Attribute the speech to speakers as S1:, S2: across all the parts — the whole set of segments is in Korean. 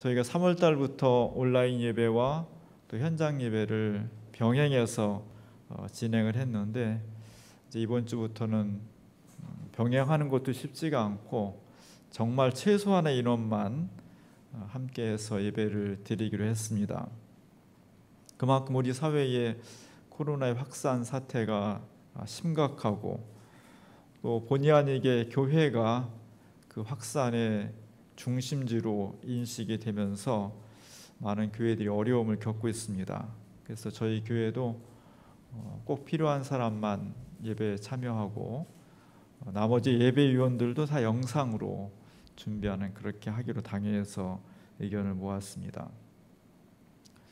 S1: 저희가 3월 달부터 온라인 예배와 또 현장 예배를 병행해서 진행을 했는데, 이제 이번 주부터는 병행하는 것도 쉽지가 않고 정말 최소한의 인원만 함께해서 예배를 드리기로 했습니다. 그만큼 우리 사회에 코로나의 확산 사태가 심각하고, 또 본의 아니게 교회가 그 확산의 중심지로 인식이 되면서 많은 교회들이 어려움을 겪고 있습니다. 그래서 저희 교회도 꼭 필요한 사람만 예배에 참여하고, 나머지 예배위원들도 다 영상으로 준비하는, 그렇게 하기로 당해서 의견을 모았습니다.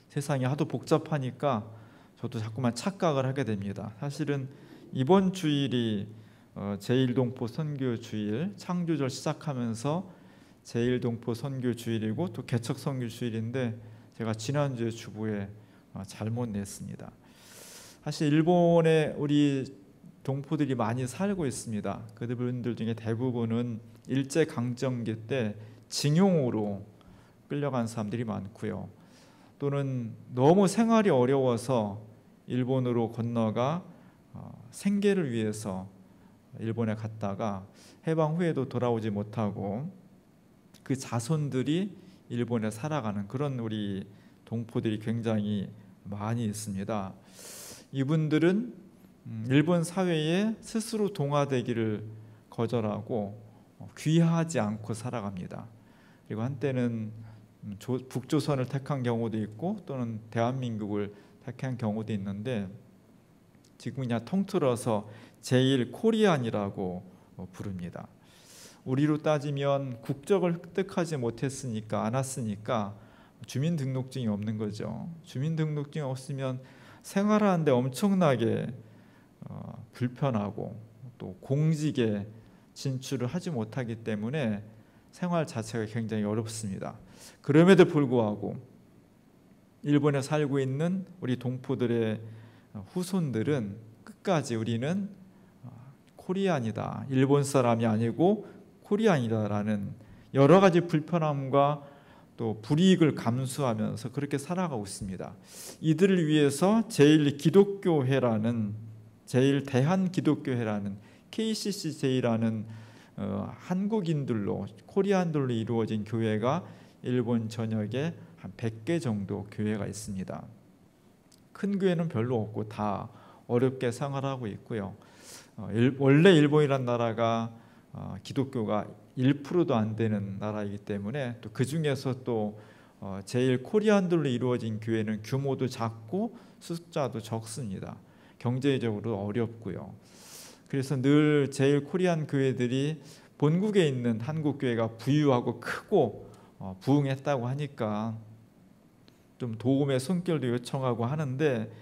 S1: 세상이 하도 복잡하니까 저도 자꾸만 착각을 하게 됩니다. 사실은 이번 주일이 제1동포 선교 주일, 창조절 시작하면서 제1동포 선교 주일이고 또 개척 선교 주일인데, 제가 지난주에 주보에 잘못 냈습니다. 사실 일본에 우리 동포들이 많이 살고 있습니다. 그분들 중에 대부분은 일제강점기 때 징용으로 끌려간 사람들이 많고요. 또는 너무 생활이 어려워서 일본으로 건너가 생계를 위해서 일본에 갔다가 해방 후에도 돌아오지 못하고 그 자손들이 일본에 살아가는 그런 우리 동포들이 굉장히 많이 있습니다. 이분들은 일본 사회에 스스로 동화되기를 거절하고 귀화하지 않고 살아갑니다. 그리고 한때는 북조선을 택한 경우도 있고 또는 대한민국을 택한 경우도 있는데, 지금 그냥 통틀어서 제1 코리안이라고 부릅니다. 우리로 따지면 국적을 획득하지 못했으니까, 안 왔으니까 주민등록증이 없는 거죠. 주민등록증이 없으면 생활하는데 엄청나게 불편하고 또 공직에 진출을 하지 못하기 때문에 생활 자체가 굉장히 어렵습니다. 그럼에도 불구하고 일본에 살고 있는 우리 동포들의 후손들은 끝까지 우리는 코리안이다, 일본 사람이 아니고 코리안이다라는 여러 가지 불편함과 또 불이익을 감수하면서 그렇게 살아가고 있습니다. 이들을 위해서 제1기독교회라는, 제1대한기독교회라는 KCCJ라는 한국인들로, 코리안들로 이루어진 교회가 일본 전역에 한 100개 정도 교회가 있습니다. 큰 교회는 별로 없고 다 어렵게 생활하고 있고요. 원래 일본이란 나라가 기독교가 1%도 안 되는 나라이기 때문에, 또 그 중에서 또 제일 코리안들로 이루어진 교회는 규모도 작고 숫자도 적습니다. 경제적으로 어렵고요. 그래서 늘 제일 코리안 교회들이 본국에 있는 한국 교회가 부유하고 크고 부흥했다고 하니까 좀 도움의 손길도 요청하고 하는데,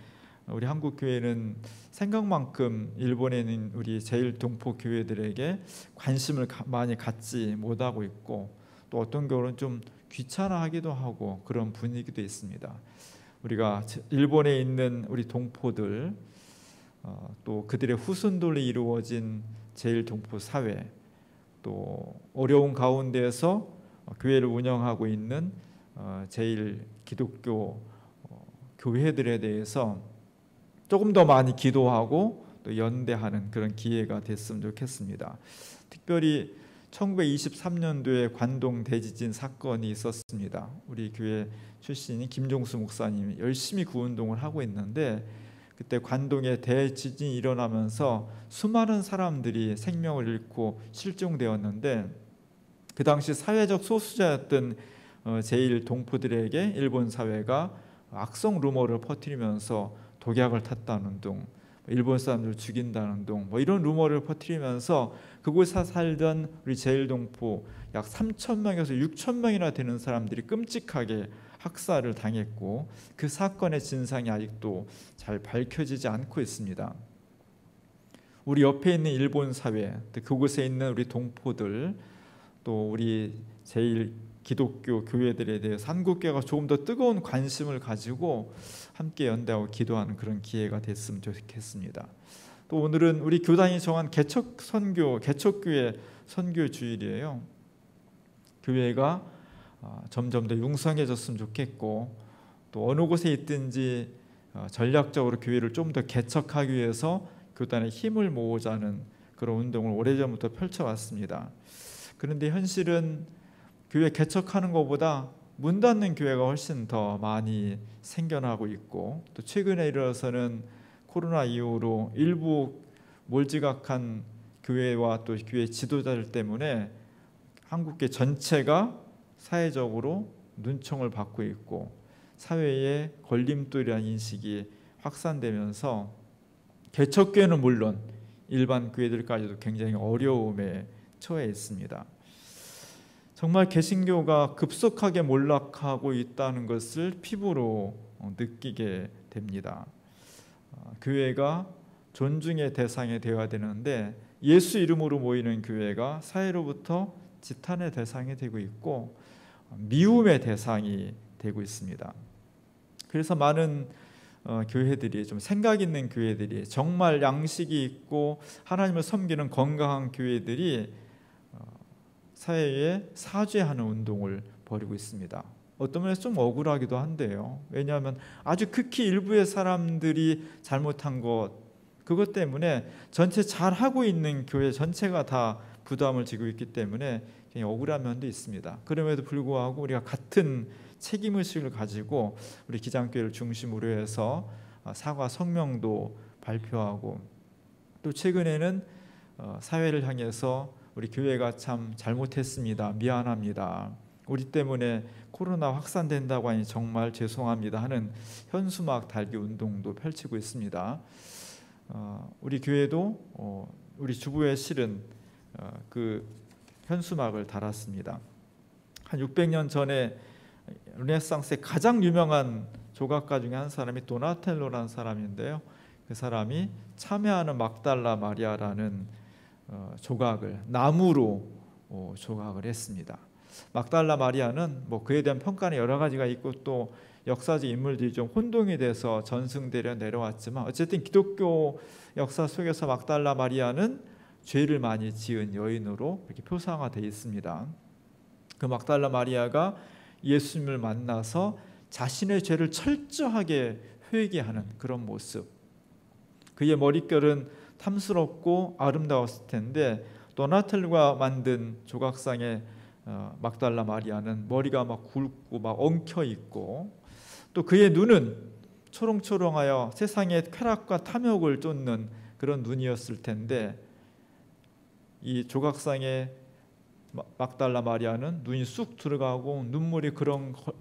S1: 우리 한국 교회는 생각만큼 일본에 있는 우리 제1동포 교회들에게 관심을 많이 갖지 못하고 있고, 또 어떤 경우는 좀 귀찮아하기도 하고 그런 분위기도 있습니다. 우리가 일본에 있는 우리 동포들, 또 그들의 후손들로 이루어진 제1동포 사회, 또 어려운 가운데에서 교회를 운영하고 있는 제1기독교 교회들에 대해서 조금 더 많이 기도하고 또 연대하는 그런 기회가 됐으면 좋겠습니다. 특별히 1923년도에 관동 대지진 사건이 있었습니다. 우리 교회 출신인 김종수 목사님이 열심히 구운동을 하고 있는데, 그때 관동에 대지진이 일어나면서 수많은 사람들이 생명을 잃고 실종되었는데, 그 당시 사회적 소수자였던 제1동포들에게 일본 사회가 악성 루머를 퍼뜨리면서 독약을 탔다는 둥, 일본 사람들을 죽인다는 둥, 이런 루머를 퍼뜨리면서 그곳에 살던 우리 제1동포 약 3,000명에서 6,000명이나 되는 사람들이 끔찍하게 학살을 당했고, 그 사건의 진상이 아직도 잘 밝혀지지 않고 있습니다. 우리 옆에 있는 일본 사회, 그곳에 있는 우리 동포들, 또 우리 제1기독교 교회들에 대해서 한국교회가 조금 더 뜨거운 관심을 가지고 함께 연대하고 기도하는 그런 기회가 됐으면 좋겠습니다. 또 오늘은 우리 교단이 정한 개척교회 선교 주일이에요. 교회가 점점 더 융성해졌으면 좋겠고, 또 어느 곳에 있든지 전략적으로 교회를 좀 더 개척하기 위해서 교단의 힘을 모으자는 그런 운동을 오래전부터 펼쳐왔습니다. 그런데 현실은 교회 개척하는 것보다 문 닫는 교회가 훨씬 더 많이 생겨나고 있고, 또 최근에 이르러서는 코로나 이후로 일부 몰지각한 교회와 또 교회 지도자들 때문에 한국교 전체가 사회적으로 눈총을 받고 있고, 사회의 걸림돌이라는 인식이 확산되면서 개척교회는 물론 일반 교회들까지도 굉장히 어려움에 처해 있습니다. 정말 개신교가 급속하게 몰락하고 있다는 것을 피부로 느끼게 됩니다. 교회가 존중의 대상이 되어야 되는데 예수 이름으로 모이는 교회가 사회로부터 지탄의 대상이 되고 있고 미움의 대상이 되고 있습니다. 그래서 많은 교회들이, 좀 생각 있는 교회들이, 정말 양식이 있고 하나님을 섬기는 건강한 교회들이 사회에 사죄하는 운동을 벌이고 있습니다. 어떤 면에서 좀 억울하기도 한데요. 왜냐하면 아주 극히 일부의 사람들이 잘못한 그것 때문에 전체 잘하고 있는 교회 전체가 다 부담을 지고 있기 때문에 굉장히 억울한 면도 있습니다. 그럼에도 불구하고 우리가 같은 책임의식을 가지고 우리 기장교회를 중심으로 해서 사과 성명도 발표하고, 또 최근에는 사회를 향해서 우리 교회가 참 잘못했습니다, 미안합니다, 우리 때문에 코로나 확산된다고 하니 정말 죄송합니다 하는 현수막 달기 운동도 펼치고 있습니다. 우리 교회도 우리 주부에 실은 그 현수막을 달았습니다. 한 600년 전에 르네상스의 가장 유명한 조각가 중에 한 사람이 도나텔로라는 사람인데요. 그 사람이 참여하는 막달라 마리아라는 조각을 나무로 조각을 했습니다. 막달라 마리아는 그에 대한 평가는 여러 가지가 있고 또 역사적 인물들이 좀 혼동이 돼서 전승되려 내려왔지만, 어쨌든 기독교 역사 속에서 막달라 마리아는 죄를 많이 지은 여인으로 이렇게 표상화되어 있습니다. 그 막달라 마리아가 예수님을 만나서 자신의 죄를 철저하게 회개하는 그런 모습, 그의 머릿결은 탐스럽고 아름다웠을 텐데 도나텔로가 만든 조각상의 막달라 마리아는 머리가 막 굵고 막 엉켜 있고, 또 그의 눈은 초롱초롱하여 세상의 쾌락과 탐욕을 쫓는 그런 눈이었을 텐데, 이 조각상의 막달라 마리아는 눈이 쑥 들어가고 눈물이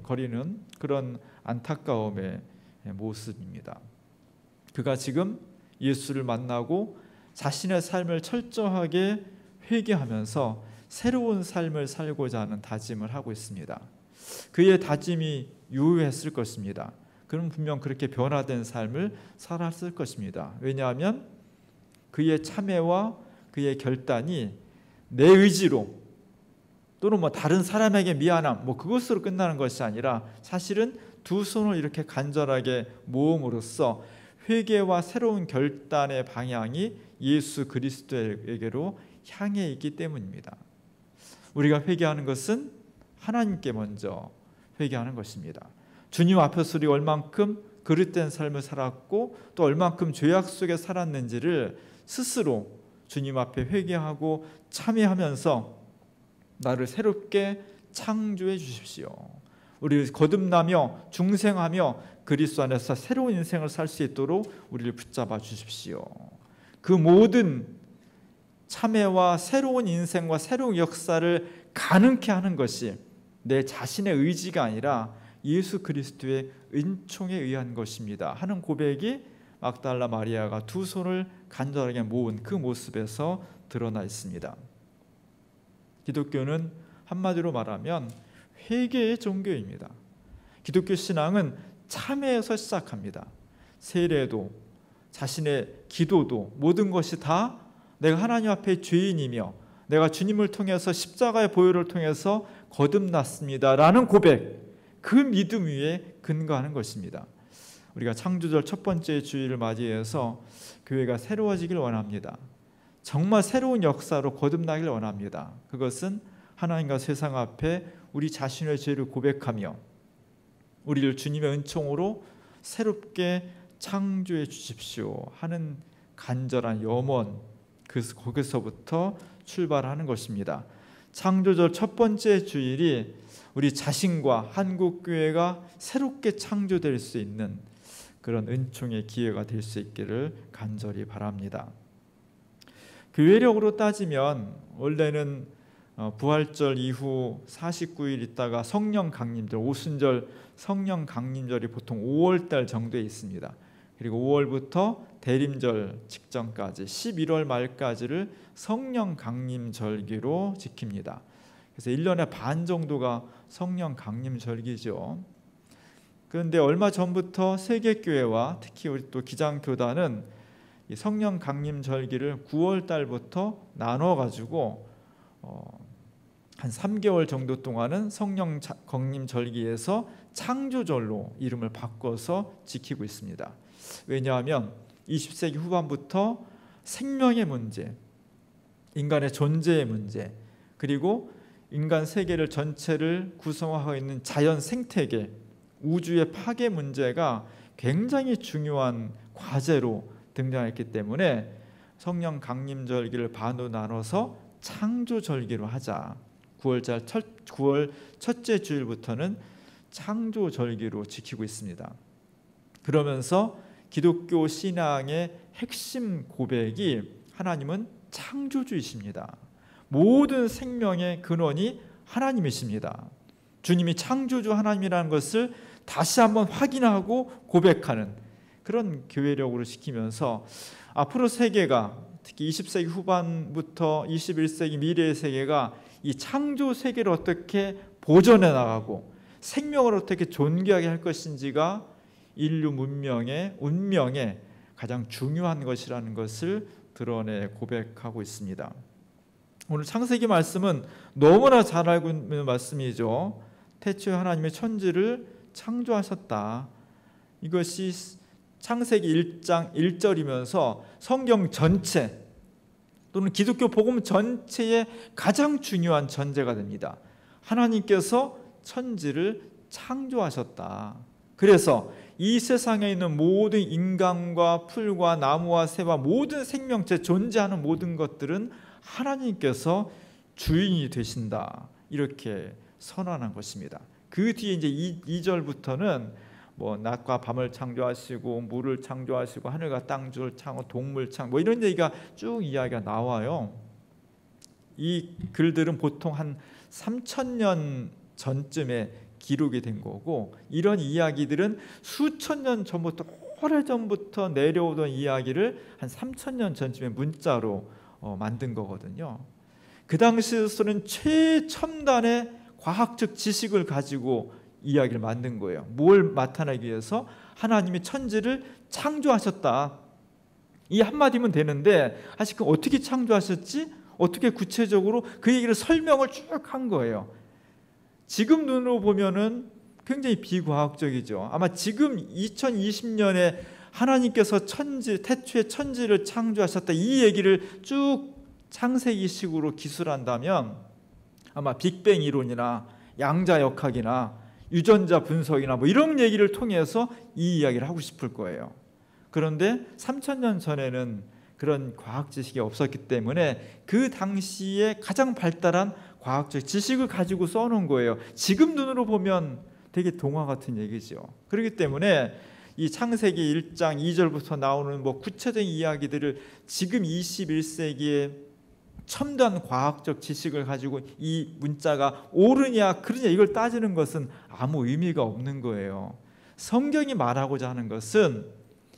S1: 거리는 그런 안타까움의 모습입니다. 그가 지금 예수를 만나고 자신의 삶을 철저하게 회개하면서 새로운 삶을 살고자 하는 다짐을 하고 있습니다. 그의 다짐이 유효했을 것입니다. 그는 분명 그렇게 변화된 삶을 살았을 것입니다. 왜냐하면 그의 참회와 그의 결단이 내 의지로 또는 다른 사람에게 미안함 그것으로 끝나는 것이 아니라 사실은 두 손을 이렇게 간절하게 모음으로써 회개와 새로운 결단의 방향이 예수 그리스도에게로 향해 있기 때문입니다. 우리가 회개하는 것은 하나님께 먼저 회개하는 것입니다. 주님 앞에서 우리 얼만큼 그릇된 삶을 살았고 또 얼만큼 죄악 속에 살았는지를 스스로 주님 앞에 회개하고 참회하면서 나를 새롭게 창조해 주십시오. 우리를 거듭나며 중생하며 그리스도 안에서 새로운 인생을 살 수 있도록 우리를 붙잡아 주십시오. 그 모든 참회와 새로운 인생과 새로운 역사를 가능케 하는 것이 내 자신의 의지가 아니라 예수 그리스도의 은총에 의한 것입니다 하는 고백이 막달라 마리아가 두 손을 간절하게 모은 그 모습에서 드러나 있습니다. 기독교는 한마디로 말하면 회개의 종교입니다. 기독교 신앙은 참회에서 시작합니다. 세례도 자신의 기도도 모든 것이 다 내가 하나님 앞에 죄인이며 내가 주님을 통해서 십자가의 보혈을 통해서 거듭났습니다라는 고백, 그 믿음 위에 근거하는 것입니다. 우리가 창조절 첫 번째 주일을 맞이해서 교회가 새로워지길 원합니다. 정말 새로운 역사로 거듭나길 원합니다. 그것은 하나님과 세상 앞에 우리 자신의 죄를 고백하며 우리를 주님의 은총으로 새롭게 창조해 주십시오 하는 간절한 염원, 거기서부터 출발하는 것입니다. 창조절 첫 번째 주일이 우리 자신과 한국교회가 새롭게 창조될 수 있는 그런 은총의 기회가 될 수 있기를 간절히 바랍니다. 교회력으로 따지면 원래는 부활절 이후 49일 있다가 성령 강림절, 오순절 성령 강림절이 보통 5월달 정도에 있습니다. 그리고 5월부터 대림절 직전까지 11월 말까지를 성령 강림절기로 지킵니다. 그래서 1년에 반 정도가 성령 강림절기죠. 그런데 얼마 전부터 세계교회와 특히 우리 또 기장교단은 이 성령 강림절기를 9월 달부터 나눠가지고 한 3개월 정도 동안은 성령 강림절기에서 창조절로 이름을 바꿔서 지키고 있습니다. 왜냐하면 20세기 후반부터 생명의 문제, 인간의 존재의 문제, 그리고 인간 세계를 전체를 구성하고 있는 자연 생태계, 우주의 파괴 문제가 굉장히 중요한 과제로 등장했기 때문에 성령 강림절기를 반으로 나눠서 창조절기로 하자. 9월 첫째 주일부터는 창조절기로 지키고 있습니다. 그러면서 기독교 신앙의 핵심 고백이 하나님은 창조주이십니다. 모든 생명의 근원이 하나님이십니다. 주님이 창조주 하나님이라는 것을 다시 한번 확인하고 고백하는 그런 교회력으로 지키면서 앞으로 세계가 특히 20세기 후반부터 21세기 미래의 세계가 이 창조 세계를 어떻게 보존해 나가고 생명을 어떻게 존귀하게 할 것인지가 인류 문명의 운명에 가장 중요한 것이라는 것을 드러내 고백하고 있습니다. 오늘 창세기 말씀은 너무나 잘 알고 있는 말씀이죠. 태초에 하나님의 천지를 창조하셨다. 이것이 창세기 1장 1절이면서 성경 전체 또는 기독교 복음 전체의 가장 중요한 전제가 됩니다. 하나님께서 천지를 창조하셨다. 그래서 이 세상에 있는 모든 인간과 풀과 나무와 새와 모든 생명체, 존재하는 모든 것들은 하나님께서 주인이 되신다. 이렇게 선언한 것입니다. 그 뒤에 이제 2절부터는 낮과 밤을 창조하시고 물을 창조하시고 하늘과 땅을 창조, 동물 창조 이런 얘기가 쭉 이야기가 나와요. 이 글들은 보통 한 3,000년 전쯤에 기록이 된 거고, 이런 이야기들은 수천 년 전부터 오래전부터 내려오던 이야기를 한 3,000년 전쯤에 문자로 만든 거거든요. 그 당시에서는 최첨단의 과학적 지식을 가지고 이야기를 만든 거예요. 뭘 나타내기 위해서? 하나님이 천지를 창조하셨다. 이 한마디면 되는데 사실 어떻게 창조하셨지? 어떻게 구체적으로 그 얘기를 설명을 쭉 한 거예요. 지금 눈으로 보면은 굉장히 비과학적이죠. 아마 지금 2020년에 하나님께서 태초에 천지를 창조하셨다 이 얘기를 쭉 창세기식으로 기술한다면 아마 빅뱅 이론이나 양자역학이나 유전자 분석이나 이런 얘기를 통해서 이 이야기를 하고 싶을 거예요. 그런데 3,000년 전에는 그런 과학 지식이 없었기 때문에 그 당시에 가장 발달한 과학적 지식을 가지고 써놓은 거예요. 지금 눈으로 보면 되게 동화 같은 얘기죠. 그렇기 때문에 이 창세기 1장 2절부터 나오는 구체적인 이야기들을 지금 21세기에 첨단 과학적 지식을 가지고 이 문자가 옳으냐 그러냐 이걸 따지는 것은 아무 의미가 없는 거예요. 성경이 말하고자 하는 것은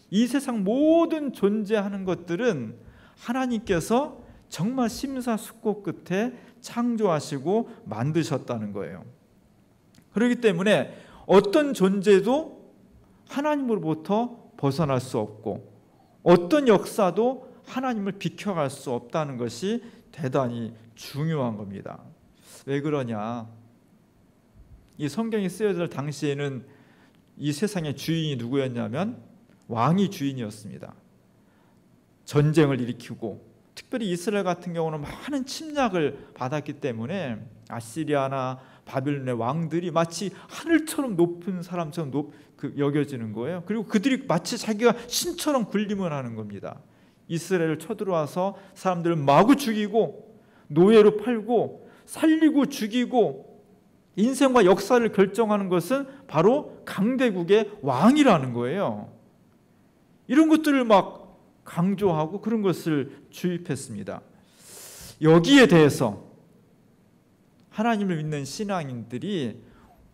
S1: 이 세상 모든 존재하는 것들은 하나님께서 정말 심사숙고 끝에 창조하시고 만드셨다는 거예요. 그렇기 때문에 어떤 존재도 하나님으로부터 벗어날 수 없고 어떤 역사도 하나님을 비켜갈 수 없다는 것이 대단히 중요한 겁니다. 왜 그러냐? 이 성경이 쓰여질 당시에는 이 세상의 주인이 누구였냐면 왕이 주인이었습니다. 전쟁을 일으키고 특별히 이스라엘 같은 경우는 많은 침략을 받았기 때문에 아시리아나 바벨론의 왕들이 마치 하늘처럼 높은 사람처럼 여겨지는 거예요. 그리고 그들이 마치 자기가 신처럼 군림을 하는 겁니다. 이스라엘을 쳐들어와서 사람들을 마구 죽이고 노예로 팔고 살리고 죽이고 인생과 역사를 결정하는 것은 바로 강대국의 왕이라는 거예요. 이런 것들을 막 강조하고 그런 것을 주입했습니다. 여기에 대해서 하나님을 믿는 신앙인들이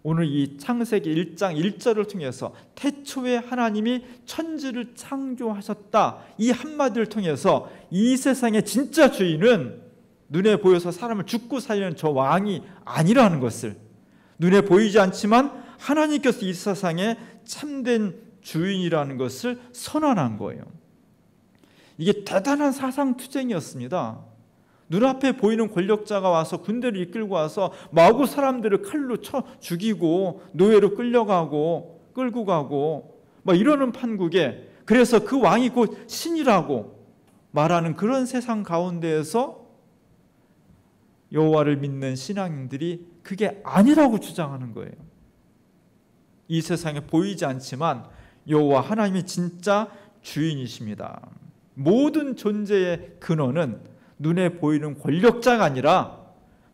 S1: 오늘 이 창세기 1장 1절을 통해서 태초에 하나님이 천지를 창조하셨다, 이 한마디를 통해서 이 세상의 진짜 주인은 눈에 보여서 사람을 죽고 살리는 저 왕이 아니라는 것을, 눈에 보이지 않지만 하나님께서 이 세상의 참된 주인이라는 것을 선언한 거예요. 이게 대단한 사상투쟁이었습니다. 눈앞에 보이는 권력자가 와서 군대를 이끌고 와서 마구 사람들을 칼로 쳐 죽이고 노예로 끌고 가고 막 이러는 판국에, 그래서 그 왕이 곧 신이라고 말하는 그런 세상 가운데에서 여호와를 믿는 신앙인들이 그게 아니라고 주장하는 거예요. 이 세상에 보이지 않지만 여호와 하나님이 진짜 주인이십니다. 모든 존재의 근원은 눈에 보이는 권력자가 아니라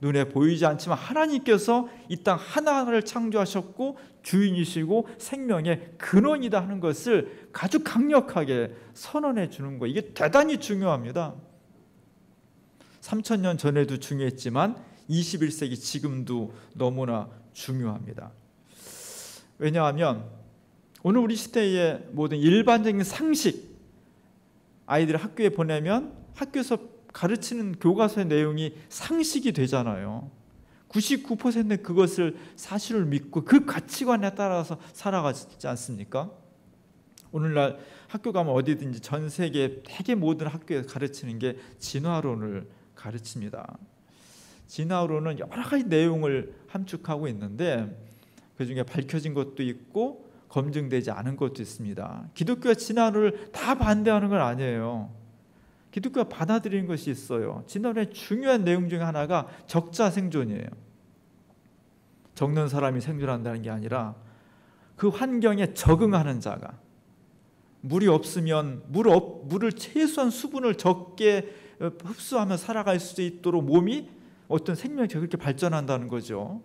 S1: 눈에 보이지 않지만 하나님께서 이 땅 하나를 창조하셨고 주인이시고 생명의 근원이다 하는 것을 아주 강력하게 선언해 주는 거예요. 이게 대단히 중요합니다. 3000년 전에도 중요했지만 21세기 지금도 너무나 중요합니다. 왜냐하면 오늘 우리 시대의 모든 일반적인 상식, 아이들을 학교에 보내면 학교에서 가르치는 교과서의 내용이 상식이 되잖아요. 99%는 그것을 사실을 믿고 그 가치관에 따라서 살아가지 않습니까? 오늘날 학교 가면 어디든지 전 세계 대개 모든 학교에서 가르치는 게 진화론을 가르칩니다. 진화론은 여러 가지 내용을 함축하고 있는데 그중에 밝혀진 것도 있고 검증되지 않은 것도 있습니다. 기독교가 진화론을 다 반대하는 건 아니에요. 기독교가 받아들이는 것이 있어요. 진화론의 중요한 내용 중에 하나가 적자 생존이에요. 적는 사람이 생존한다는 게 아니라 그 환경에 적응하는 자가, 물이 없으면 물을 최소한 수분을 적게 흡수하며 살아갈 수 있도록 몸이 어떤 생명이 그렇게 발전한다는 거죠.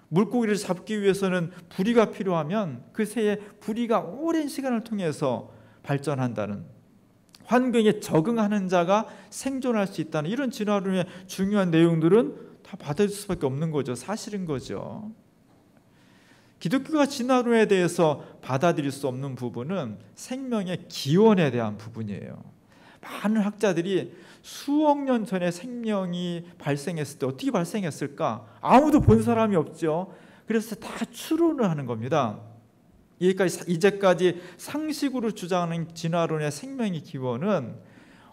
S1: 물고기를 잡기 위해서는 부리가 필요하면 그 새에 부리가 오랜 시간을 통해서 발전한다는, 환경에 적응하는 자가 생존할 수 있다는 이런 진화론의 중요한 내용들은 다 받아들일 수밖에 없는 거죠. 사실인 거죠. 기독교가 진화론에 대해서 받아들일 수 없는 부분은 생명의 기원에 대한 부분이에요. 많은 학자들이 수억 년 전에 생명이 발생했을 때 어떻게 발생했을까? 아무도 본 사람이 없죠. 그래서 다 추론을 하는 겁니다. 이제까지 상식으로 주장하는 진화론의 생명의 기원은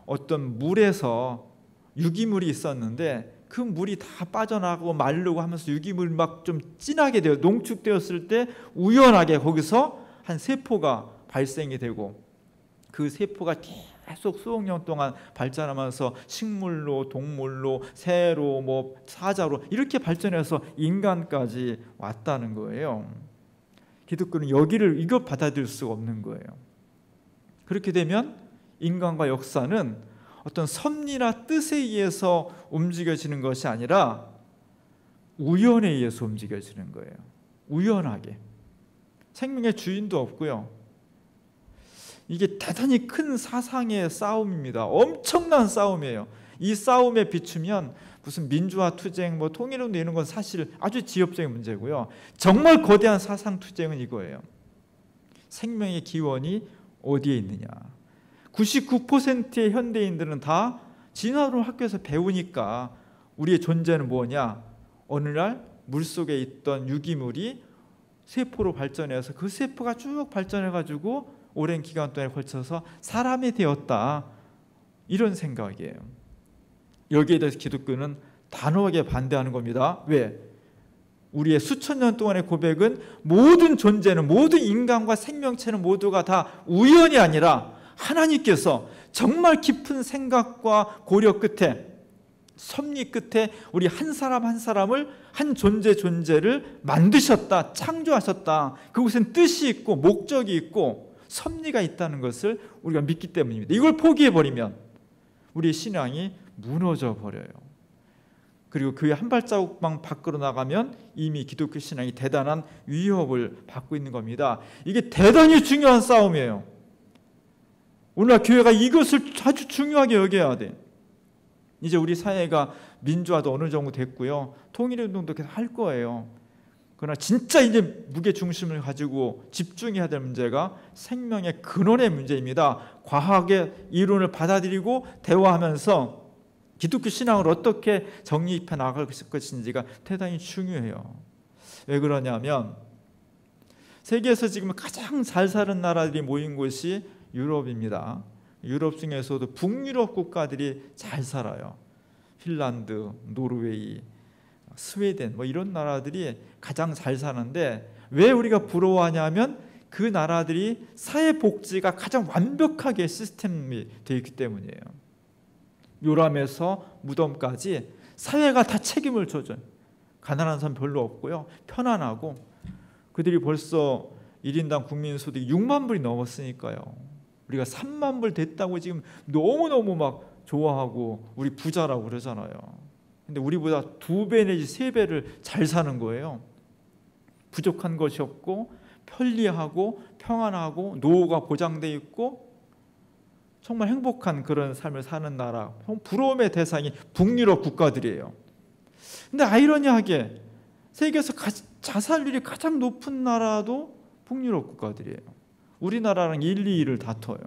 S1: 어떤 물에서 유기물이 있었는데 그 물이 다 빠져나가고 마르고 하면서 유기물이 막 좀 진하게 되어 농축되었을 때 우연하게 거기서 한 세포가 발생이 되고 그 세포가 계속 수억 년 동안 발전하면서 식물로, 동물로, 새로, 사자로 이렇게 발전해서 인간까지 왔다는 거예요. 기독교는 이걸 받아들일 수가 없는 거예요. 그렇게 되면 인간과 역사는 어떤 섭리나 뜻에 의해서 움직여지는 것이 아니라 우연에 의해서 움직여지는 거예요. 우연하게. 생명의 주인도 없고요. 이게 대단히 큰 사상의 싸움입니다. 엄청난 싸움이에요. 이 싸움에 비추면 무슨 민주화 투쟁, 통일운동 이런 건 사실 아주 지엽적인 문제고요. 정말 거대한 사상 투쟁은 이거예요. 생명의 기원이 어디에 있느냐. 99%의 현대인들은 다 진화론 학교에서 배우니까 우리의 존재는 뭐냐. 어느 날 물속에 있던 유기물이 세포로 발전해서 그 세포가 쭉 발전해가지고 오랜 기간 동안에 걸쳐서 사람이 되었다. 이런 생각이에요. 여기에 대해서 기독교는 단호하게 반대하는 겁니다. 왜? 우리의 수천 년 동안의 고백은 모든 존재는, 모든 인간과 생명체는 모두가 다 우연이 아니라 하나님께서 정말 깊은 생각과 고려 끝에 섭리 끝에 우리 한 사람 한 사람을, 한 존재를 만드셨다, 창조하셨다. 그곳엔 뜻이 있고 목적이 있고 섭리가 있다는 것을 우리가 믿기 때문입니다. 이걸 포기해버리면 우리의 신앙이 무너져 버려요. 그리고 그의 한 발자국만 밖으로 나가면 이미 기독교 신앙이 대단한 위협을 받고 있는 겁니다. 이게 대단히 중요한 싸움이에요. 오늘날 교회가 이것을 아주 중요하게 여겨야 돼. 이제 우리 사회가 민주화도 어느 정도 됐고요. 통일운동도 계속 할 거예요. 그러나 진짜 이제 무게 중심을 가지고 집중해야 될 문제가 생명의 근원의 문제입니다. 과학의 이론을 받아들이고 대화하면서 기독교 신앙을 어떻게 정립해 나갈 것인지가 대단히 중요해요. 왜 그러냐면 세계에서 지금 가장 잘 사는 나라들이 모인 곳이 유럽입니다. 유럽 중에서도 북유럽 국가들이 잘 살아요. 핀란드, 노르웨이, 스웨덴 이런 나라들이 가장 잘 사는데 왜 우리가 부러워하냐면 그 나라들이 사회복지가 가장 완벽하게 시스템이 되어 있기 때문이에요. 요람에서 무덤까지 사회가 다 책임을 져줘요. 가난한 사람 별로 없고요. 편안하고 그들이 벌써 1인당 국민소득이 6만 불이 넘었으니까요. 우리가 3만 불 됐다고 지금 너무너무 막 좋아하고 우리 부자라고 그러잖아요. 근데 우리보다 2배 내지 3배를 잘 사는 거예요. 부족한 것이 없고 편리하고 평안하고 노후가 보장돼 있고 정말 행복한 그런 삶을 사는 나라, 부러움의 대상이 북유럽 국가들이에요. 근데 아이러니하게 세계에서 자살률이 가장 높은 나라도 북유럽 국가들이에요. 우리나라랑 1, 2위를 다퉈요.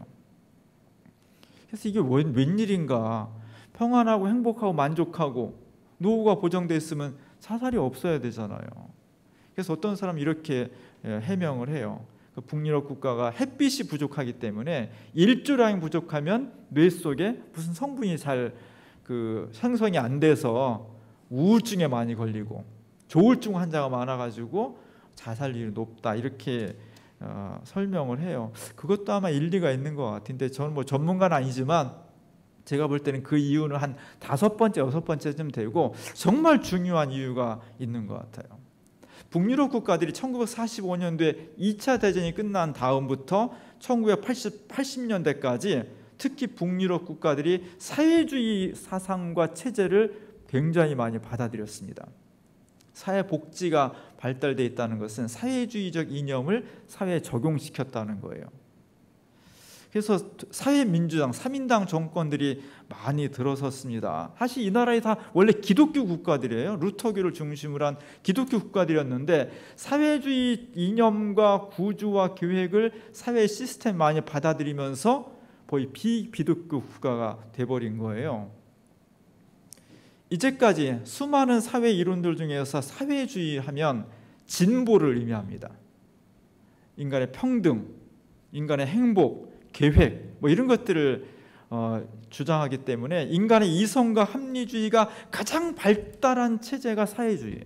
S1: 그래서 이게 웬일인가? 평안하고 행복하고 만족하고 노후가 보장돼 있으면 자살이 없어야 되잖아요. 그래서 어떤 사람이 이렇게 해명을 해요. 북유럽 국가가 햇빛이 부족하기 때문에 일조량이 부족하면 뇌 속에 무슨 성분이 잘 생성이 안 돼서 우울증에 많이 걸리고 조울증 환자가 많아가지고 자살률이 높다 이렇게 설명을 해요. 그것도 아마 일리가 있는 것 같은데 저는 전문가는 아니지만 제가 볼 때는 그 이유는 한 5번째, 6번째쯤 되고 정말 중요한 이유가 있는 것 같아요. 북유럽 국가들이 1945년도에 2차 대전이 끝난 다음부터 1980년대까지 특히 북유럽 국가들이 사회주의 사상과 체제를 굉장히 많이 받아들였습니다. 사회복지가 발달되어 있다는 것은 사회주의적 이념을 사회에 적용시켰다는 거예요. 그래서 사회민주당, 3인당 정권들이 많이 들어섰습니다. 사실 이 나라에 다 원래 기독교 국가들이에요. 루터교를 중심으로 한 기독교 국가들이었는데 사회주의 이념과 구조와 계획을 사회 시스템 많이 받아들이면서 거의 비기독교 국가가 돼버린 거예요. 이제까지 수많은 사회 이론들 중에서 사회주의 하면 진보를 의미합니다. 인간의 평등, 인간의 행복, 계획 이런 것들을 주장하기 때문에 인간의 이성과 합리주의가 가장 발달한 체제가 사회주의예요.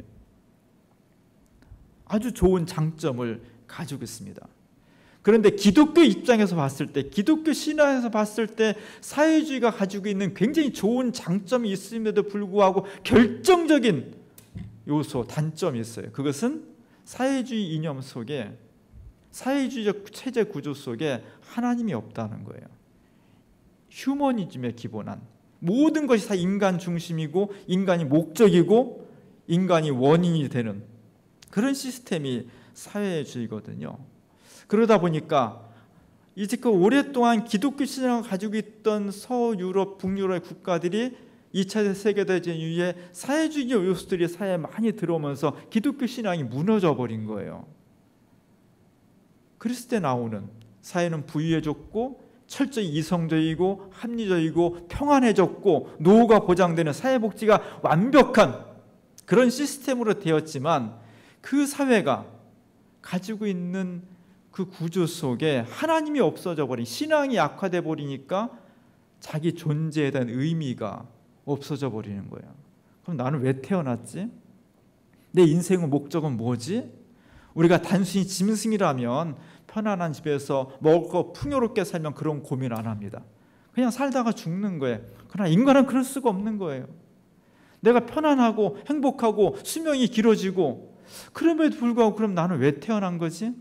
S1: 아주 좋은 장점을 가지고 있습니다. 그런데 기독교 입장에서 봤을 때, 기독교 신화에서 봤을 때 사회주의가 가지고 있는 굉장히 좋은 장점이 있음에도 불구하고 결정적인 요소, 단점이 있어요. 그것은 사회주의 이념 속에, 사회주의적 체제 구조 속에 하나님이 없다는 거예요. 휴머니즘에 기본한 모든 것이 다 인간 중심이고 인간이 목적이고 인간이 원인이 되는 그런 시스템이 사회주의거든요. 그러다 보니까 이제 오랫동안 기독교 신앙을 가지고 있던 서유럽, 북유럽의 국가들이 2차 세계대전 이후에 사회주의 요소들이 사회에 많이 들어오면서 기독교 신앙이 무너져 버린 거예요. 그랬을 때 나오는 사회는 부유해졌고 철저히 이성적이고 합리적이고 평안해졌고 노후가 보장되는 사회복지가 완벽한 그런 시스템으로 되었지만 그 사회가 가지고 있는 그 구조 속에 하나님이 없어져 버린, 신앙이 악화돼 버리니까 자기 존재에 대한 의미가 없어져 버리는 거예요. 그럼 나는 왜 태어났지? 내 인생의 목적은 뭐지? 우리가 단순히 짐승이라면 편안한 집에서 먹을 거 풍요롭게 살면 그런 고민 안 합니다. 그냥 살다가 죽는 거예요. 그러나 인간은 그럴 수가 없는 거예요. 내가 편안하고 행복하고 수명이 길어지고, 그럼에도 불구하고 그럼 나는 왜 태어난 거지?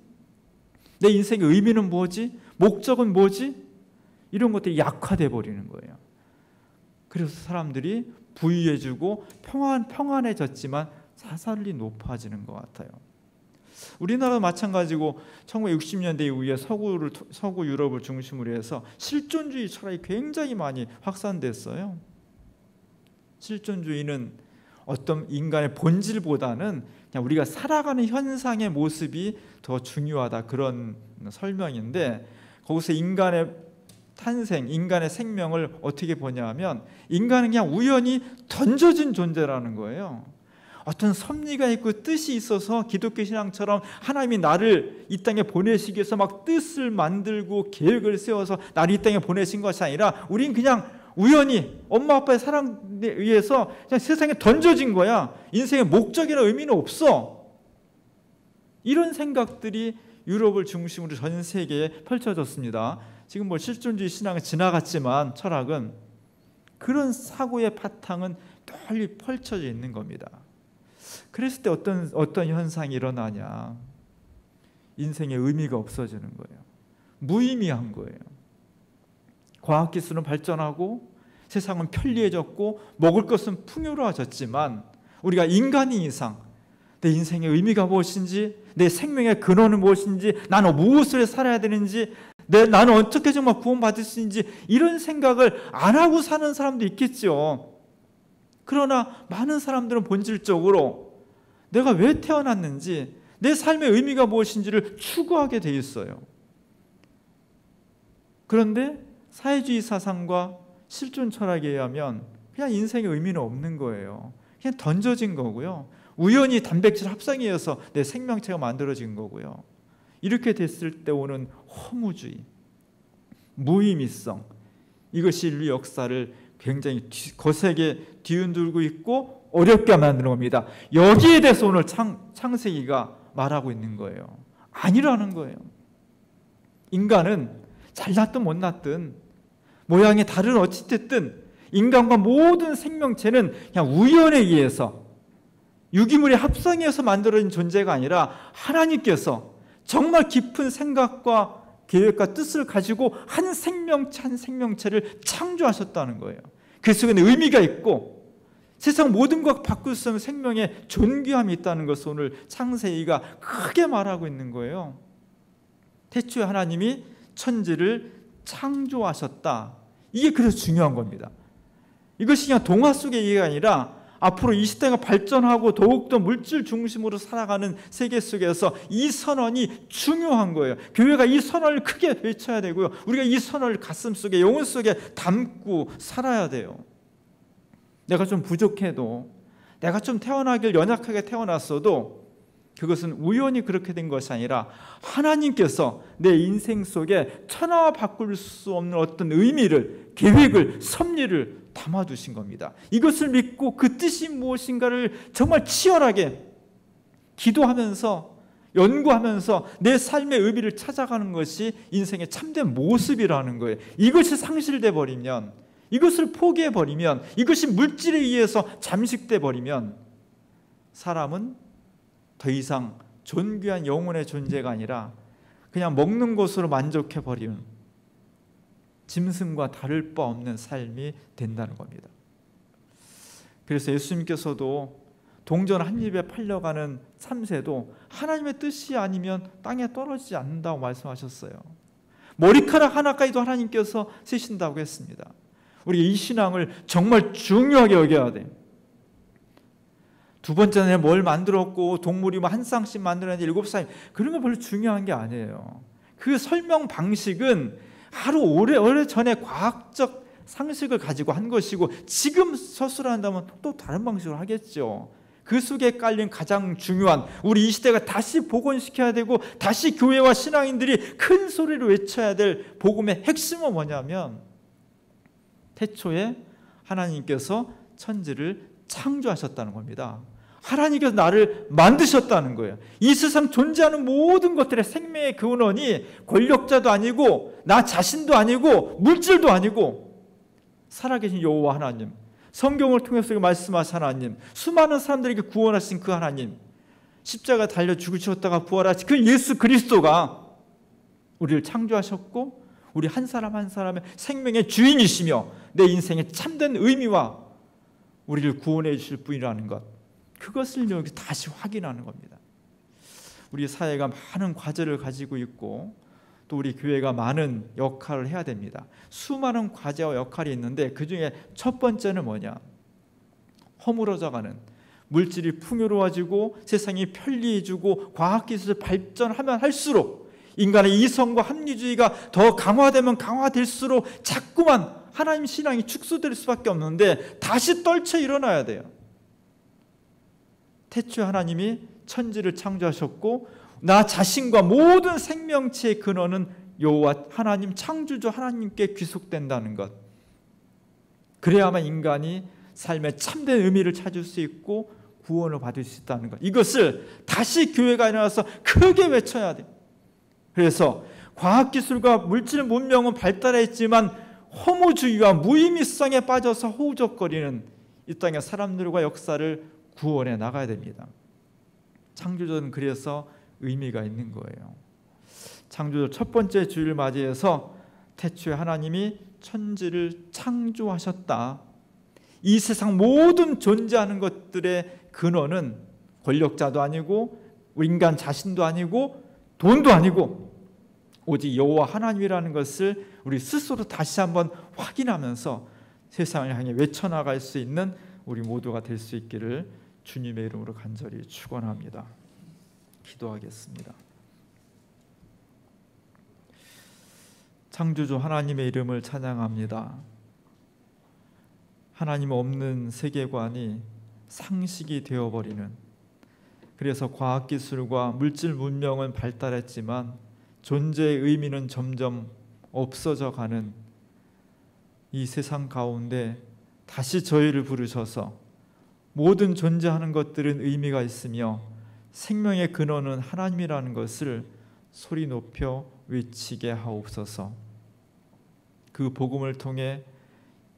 S1: 내 인생의 의미는 뭐지? 목적은 뭐지? 이런 것들이 약화돼 버리는 거예요. 그래서 사람들이 부유해지고 평안해졌지만 자살률이 높아지는 것 같아요. 우리나라도 마찬가지고 1960년대 이후에 서구 유럽을 중심으로 해서 실존주의 철학이 굉장히 많이 확산됐어요. 실존주의는 어떤 인간의 본질보다는 그냥 우리가 살아가는 현상의 모습이 더 중요하다, 그런 설명인데, 거기서 인간의 탄생, 인간의 생명을 어떻게 보냐면 인간은 그냥 우연히 던져진 존재라는 거예요. 어떤 섭리가 있고 뜻이 있어서 기독교 신앙처럼 하나님이 나를 이 땅에 보내시기 위해서 막 뜻을 만들고 계획을 세워서 나를 이 땅에 보내신 것이 아니라 우린 그냥 우연히 엄마 아빠의 사랑에 의해서 그냥 세상에 던져진 거야. 인생의 목적이나 의미는 없어. 이런 생각들이 유럽을 중심으로 전 세계에 펼쳐졌습니다. 지금 뭐 실존주의 신앙은 지나갔지만 철학은 그런 사고의 바탕은 널리 펼쳐져 있는 겁니다. 그랬을 때 어떤 현상이 일어나냐? 인생의 의미가 없어지는 거예요. 무의미한 거예요. 과학기술은 발전하고 세상은 편리해졌고 먹을 것은 풍요로워졌지만 우리가 인간인 이상 내 인생의 의미가 무엇인지, 내 생명의 근원은 무엇인지, 나는 무엇을 살아야 되는지, 나는 어떻게 정말 구원받을 수 있는지, 이런 생각을 안 하고 사는 사람도 있겠죠. 그러나 많은 사람들은 본질적으로 내가 왜 태어났는지, 내 삶의 의미가 무엇인지를 추구하게 돼 있어요. 그런데 사회주의 사상과 실존 철학에 의하면 그냥 인생의 의미는 없는 거예요. 그냥 던져진 거고요. 우연히 단백질 합성에 의해서 내 생명체가 만들어진 거고요. 이렇게 됐을 때 오는 허무주의, 무의미성, 이것이 인류 역사를 굉장히 거세게 뒤흔들고 있고 어렵게 만드는 겁니다. 여기에 대해서 오늘 창세기가 말하고 있는 거예요. 아니라는 거예요. 인간은 잘났든 못났든 모양이 다른 어찌됐든 인간과 모든 생명체는 그냥 우연에 의해서 유기물의 합성에 의해서 만들어진 존재가 아니라 하나님께서 정말 깊은 생각과 계획과 뜻을 가지고 한 생명체 한 생명체를 창조하셨다는 거예요. 그 속에는 의미가 있고 세상 모든 것 바꿀 수 없는 생명의 존귀함이 있다는 것을 오늘 창세기가 크게 말하고 있는 거예요. 태초에 하나님이 천지를 창조하셨다. 이게 그래서 중요한 겁니다. 이것이 그냥 동화 속의 얘기가 아니라 앞으로 이 시대가 발전하고 더욱더 물질 중심으로 살아가는 세계 속에서 이 선언이 중요한 거예요. 교회가 이 선언을 크게 외쳐야 되고요. 우리가 이 선언을 가슴속에, 영혼 속에 담고 살아야 돼요. 내가 좀 부족해도, 내가 좀 태어나길 연약하게 태어났어도 그것은 우연히 그렇게 된 것이 아니라 하나님께서 내 인생 속에 천하와 바꿀 수 없는 어떤 의미를, 계획을, 섭리를 담아두신 겁니다. 이것을 믿고 그 뜻이 무엇인가를 정말 치열하게 기도하면서 연구하면서 내 삶의 의미를 찾아가는 것이 인생의 참된 모습이라는 거예요. 이것이 상실돼 버리면, 이것을 포기해 버리면, 이것이 물질에 의해서 잠식돼 버리면 사람은 더 이상 존귀한 영혼의 존재가 아니라 그냥 먹는 것으로 만족해 버리는 짐승과 다를 바 없는 삶이 된다는 겁니다. 그래서 예수님께서도 동전 한 입에 팔려가는 참새도 하나님의 뜻이 아니면 땅에 떨어지지 않는다고 말씀하셨어요. 머리카락 하나까지도 하나님께서 세신다고 했습니다. 우리 이 신앙을 정말 중요하게 여겨야 돼. 두 번째는 뭘 만들었고 동물이 뭐 한 쌍씩 만들었는데 7쌍, 그런 거 별로 중요한 게 아니에요. 그 설명 방식은 하루 오래 전에 과학적 상식을 가지고 한 것이고 지금 서술한다면 또 다른 방식으로 하겠죠. 그 속에 깔린 가장 중요한, 우리 이 시대가 다시 복원시켜야 되고 다시 교회와 신앙인들이 큰 소리로 외쳐야 될 복음의 핵심은 뭐냐면 태초에 하나님께서 천지를 창조하셨다는 겁니다. 하나님께서 나를 만드셨다는 거예요. 이 세상 존재하는 모든 것들의 생명의 근원이 권력자도 아니고 나 자신도 아니고 물질도 아니고 살아계신 여호와 하나님, 성경을 통해서 말씀하신 하나님, 수많은 사람들에게 구원하신 그 하나님, 십자가 달려 죽으셨다가 부활하신 그 예수 그리스도가 우리를 창조하셨고 우리 한 사람 한 사람의 생명의 주인이시며 내 인생의 참된 의미와 우리를 구원해 주실 분이라는 것, 그것을 여기 다시 확인하는 겁니다. 우리 사회가 많은 과제를 가지고 있고 또 우리 교회가 많은 역할을 해야 됩니다. 수많은 과제와 역할이 있는데 그 중에 첫 번째는 뭐냐? 허물어져가는, 물질이 풍요로워지고 세상이 편리해지고 과학기술이 발전하면 할수록 인간의 이성과 합리주의가 더 강화되면 강화될수록 자꾸만 하나님 신앙이 축소될 수밖에 없는데 다시 떨쳐 일어나야 돼요. 태초에 하나님이 천지를 창조하셨고 나 자신과 모든 생명체의 근원은 여호와 하나님, 창조주 하나님께 귀속된다는 것, 그래야만 인간이 삶의 참된 의미를 찾을 수 있고 구원을 받을 수 있다는 것, 이것을 다시 교회가 일어나서 크게 외쳐야 돼요. 그래서 과학기술과 물질 문명은 발달했지만 허무주의와 무의미성에 빠져서 허우적거리는 이 땅의 사람들과 역사를 구원해 나가야 됩니다. 창조주는 그래서 의미가 있는 거예요. 창조주 첫 번째 주일을 맞이해서 태초에 하나님이 천지를 창조하셨다. 이 세상 모든 존재하는 것들의 근원은 권력자도 아니고 인간 자신도 아니고 돈도 아니고 오직 여호와 하나님이라는 것을 우리 스스로 다시 한번 확인하면서 세상을 향해 외쳐나갈 수 있는 우리 모두가 될 수 있기를 주님의 이름으로 간절히 축원합니다. 기도하겠습니다. 창조주 하나님의 이름을 찬양합니다. 하나님 없는 세계관이 상식이 되어버리는, 그래서 과학기술과 물질 문명은 발달했지만 존재의 의미는 점점 없어져 가는 이 세상 가운데 다시 저희를 부르셔서 모든 존재하는 것들은 의미가 있으며 생명의 근원은 하나님이라는 것을 소리 높여 외치게 하옵소서. 그 복음을 통해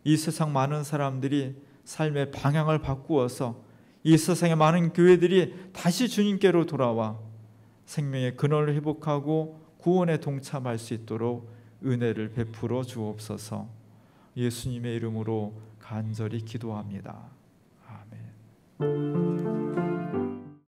S1: 이 세상 많은 사람들이 삶의 방향을 바꾸어서 이 세상의 많은 교회들이 다시 주님께로 돌아와 생명의 근원을 회복하고 구원에 동참할 수 있도록 은혜를 베풀어 주옵소서. 예수님의 이름으로 간절히 기도합니다. 아멘.